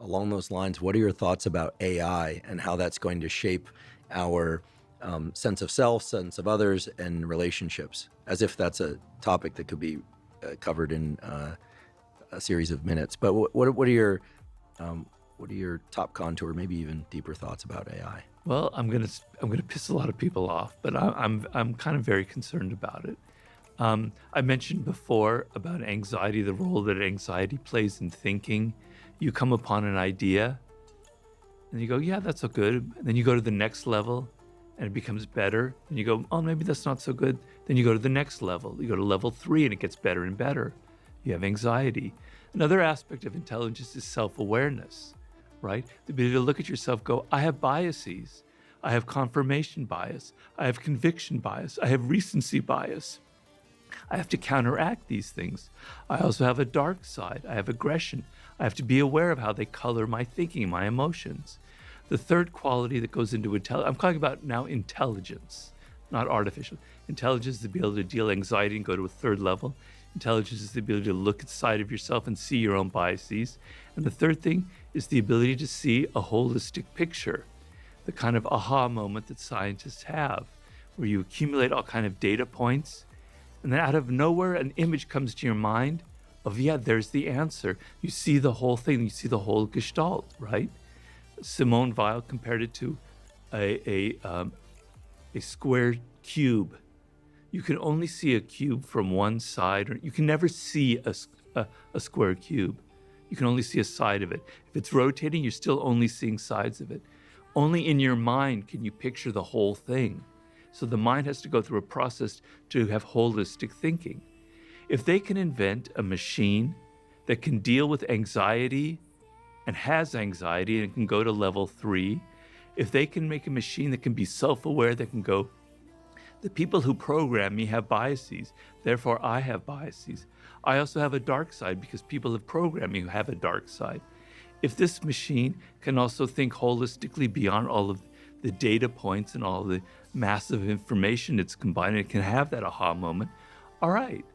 along those lines, what are your thoughts about AI and how that's going to shape our sense of self, sense of others, and relationships? As if that's a topic that could be covered in a series of minutes. But what are your top contour, maybe even deeper thoughts about AI? Well, I'm gonna piss a lot of people off, but I'm kind of very concerned about it. I mentioned before about anxiety, the role that anxiety plays in thinking. You come upon an idea and you go, yeah, that's so good. And then you go to the next level and it becomes better. And you go, oh, maybe that's not so good. Then you go to the next level. You go to level 3 and it gets better and better. You have anxiety. Another aspect of intelligence is self-awareness, right? The ability to look at yourself, go, I have biases. I have confirmation bias. I have conviction bias. I have recency bias. I have to counteract these things. I also have a dark side. I have aggression. I have to be aware of how they color my thinking, my emotions. The third quality that goes into intelligence, I'm talking about now intelligence, not artificial. Intelligence is the ability to deal anxiety and go to a third level. Intelligence is the ability to look at the side of yourself and see your own biases. And the third thing is the ability to see a holistic picture, the kind of aha moment that scientists have, where you accumulate all kind of data points, and then out of nowhere, an image comes to your mind of, yeah, there's the answer. You see the whole thing, you see the whole gestalt, right? Simone Weil compared it to a square cube. You can only see a cube from one side, or you can never see a square cube. You can only see a side of it. If it's rotating, you're still only seeing sides of it. Only in your mind can you picture the whole thing. So the mind has to go through a process to have holistic thinking. If they can invent a machine that can deal with anxiety and has anxiety and can go to level 3, if they can make a machine that can be self-aware, that can go, the people who program me have biases, therefore I have biases. I also have a dark side because people have programmed me who have a dark side. If this machine can also think holistically beyond all of the data points and all the massive information it's combining, it can have that aha moment. All right,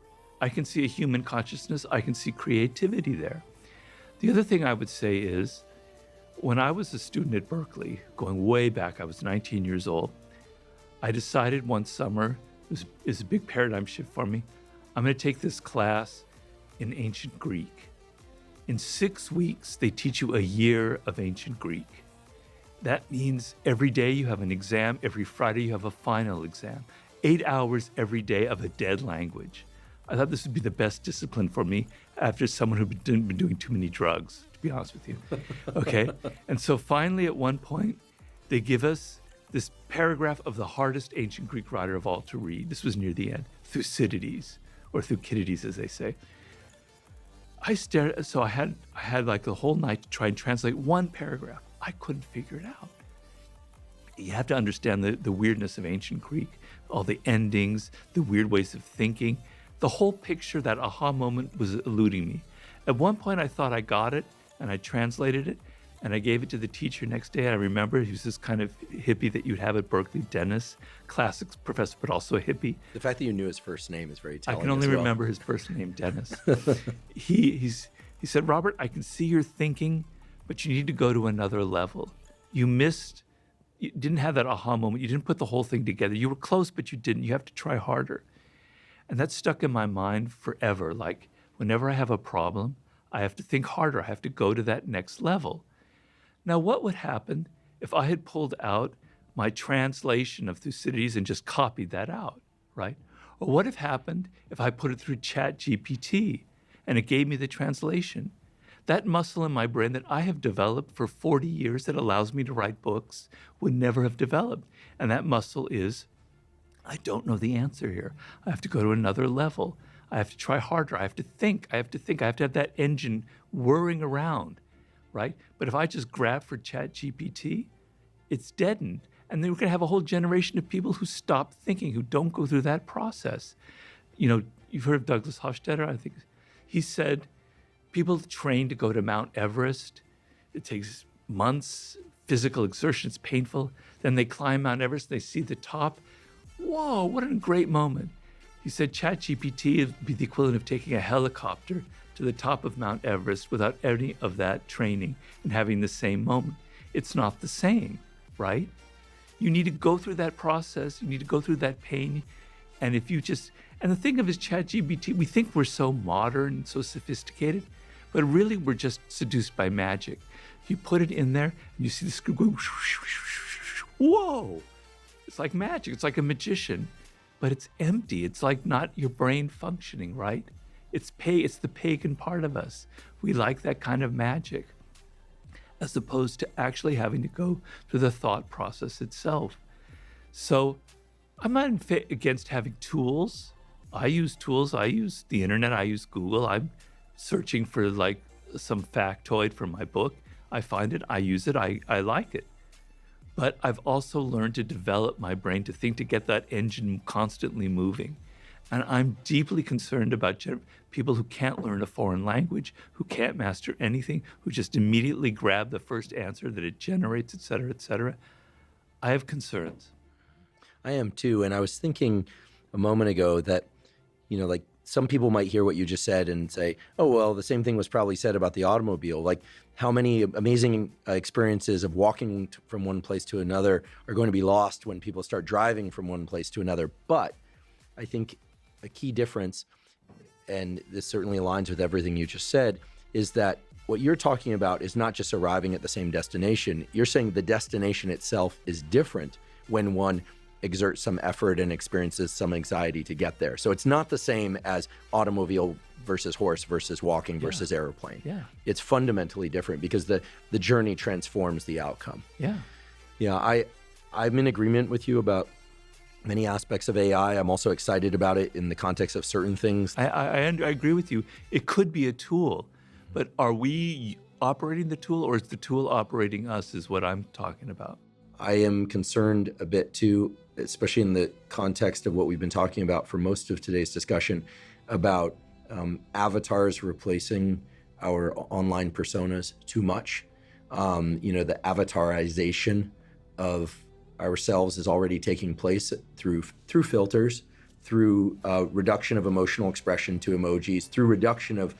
I can see a human consciousness, I can see creativity there. The other thing I would say is, when I was a student at Berkeley, going way back, I was 19 years old, I decided one summer, it was a big paradigm shift for me, I'm gonna take this class in ancient Greek. In 6 weeks, they teach you a year of ancient Greek. That means every day you have an exam, every Friday you have a final exam, 8 hours every day of a dead language. I thought this would be the best discipline for me after someone who'd been doing too many drugs, to be honest with you. Okay? And so finally, at one point, they give us this paragraph of the hardest ancient Greek writer of all to read. This was near the end, Thucydides, or Thucydides, as they say. I stared, so I had like the whole night to try and translate one paragraph. I couldn't figure it out. You have to understand the weirdness of ancient Greek, all the endings, the weird ways of thinking. The whole picture, that aha moment was eluding me. At one point, I thought I got it, and I translated it, and I gave it to the teacher next day. I remember he was this kind of hippie that you'd have at Berkeley, Dennis, classics professor, but also a hippie. The fact that you knew his first name is very telling. I can only remember his first name, Dennis. He said, Robert, I can see your thinking, but you need to go to another level. You didn't have that aha moment. You didn't put the whole thing together. You were close, but you didn't. You have to try harder. And that stuck in my mind forever. Like, whenever I have a problem, I have to think harder. I have to go to that next level. Now, what would happen if I had pulled out my translation of Thucydides and just copied that out, right? Or what if happened if I put it through ChatGPT and it gave me the translation? That muscle in my brain that I have developed for 40 years that allows me to write books would never have developed. And that muscle is, I don't know the answer here. I have to go to another level. I have to try harder. I have to think. I have to have that engine whirring around, right? But if I just grab for ChatGPT, it's deadened. And then we're going to have a whole generation of people who stop thinking, who don't go through that process. You know, you've heard of Douglas Hofstadter, I think. He said, people train to go to Mount Everest. It takes months, physical exertion, it's painful. Then they climb Mount Everest, they see the top. Whoa, what a great moment. He said ChatGPT would be the equivalent of taking a helicopter to the top of Mount Everest without any of that training and having the same moment. It's not the same, right? You need to go through that process. You need to go through that pain. And if you just, and the thing of is ChatGPT, we think we're so modern and so sophisticated, but really we're just seduced by magic. You put it in there and you see the screw go, whoa. It's like magic. It's like a magician, but it's empty. It's like not your brain functioning, right? It's the pagan part of us. We like that kind of magic, as opposed to actually having to go through the thought process itself. So I'm not against having tools. I use tools. I use the internet. I use Google. I'm searching for like some factoid for my book. I find it. I use it. I like it. But I've also learned to develop my brain to think, to get that engine constantly moving. And I'm deeply concerned about people who can't learn a foreign language, who can't master anything, who just immediately grab the first answer that it generates, et cetera, et cetera. I have concerns. I am too. And I was thinking a moment ago that, like some people might hear what you just said and say, oh, well, the same thing was probably said about the automobile. Like how many amazing experiences of walking from one place to another are going to be lost when people start driving from one place to another. But I think a key difference, and this certainly aligns with everything you just said, is that what you're talking about is not just arriving at the same destination. You're saying the destination itself is different when one exerts some effort and experiences some anxiety to get there. So it's not the same as automobile versus horse versus walking versus airplane. Yeah. It's fundamentally different because the journey transforms the outcome. Yeah. Yeah, I'm in agreement with you about many aspects of AI. I'm also excited about it in the context of certain things. I agree with you. It could be a tool, but are we operating the tool, or is the tool operating us, is what I'm talking about. I am concerned a bit too, especially in the context of what we've been talking about for most of today's discussion, about avatars replacing our online personas too much. The avatarization of ourselves is already taking place through filters, through reduction of emotional expression to emojis, through reduction of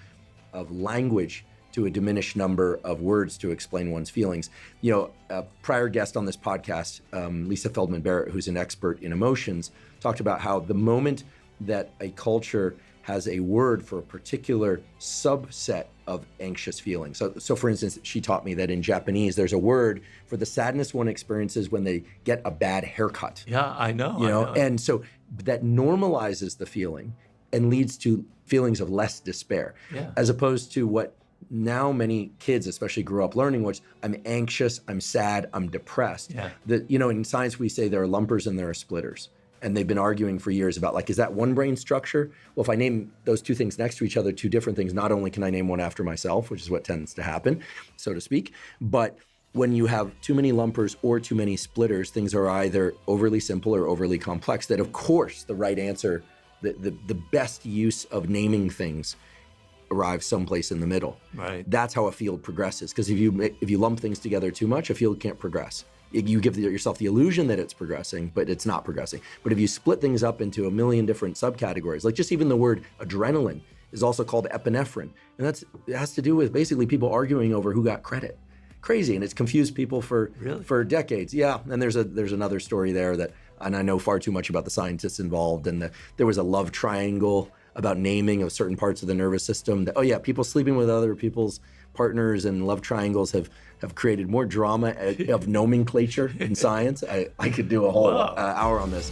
language to a diminished number of words to explain one's feelings. A prior guest on this podcast, Lisa Feldman Barrett, who's an expert in emotions, talked about how the moment that a culture has a word for a particular subset of anxious feelings. So for instance, she taught me that in Japanese, there's a word for the sadness one experiences when they get a bad haircut. Yeah, I know. And so that normalizes the feeling and leads to feelings of less despair, as opposed to what now many kids especially grew up learning, which I'm anxious, I'm sad, I'm depressed. Yeah. In science we say there are lumpers and there are splitters. And they've been arguing for years about, like, is that one brain structure? Well, if I name those two things next to each other, two different things, not only can I name one after myself, which is what tends to happen, so to speak, but when you have too many lumpers or too many splitters, things are either overly simple or overly complex. That, of course, the right answer, the best use of naming things arrives someplace in the middle. Right. That's how a field progresses. Because if you lump things together too much, a field can't progress. You give yourself the illusion that it's progressing, but it's not progressing. But if you split things up into a million different subcategories, like just even the word adrenaline is also called epinephrine. And it has to do with basically people arguing over who got credit. Crazy, and it's confused people for decades. Yeah, and there's another story there that, and I know far too much about the scientists involved, and there was a love triangle about naming of certain parts of the nervous system. That, people sleeping with other people's partners and love triangles have created more drama of nomenclature in science. I could do a whole hour on this.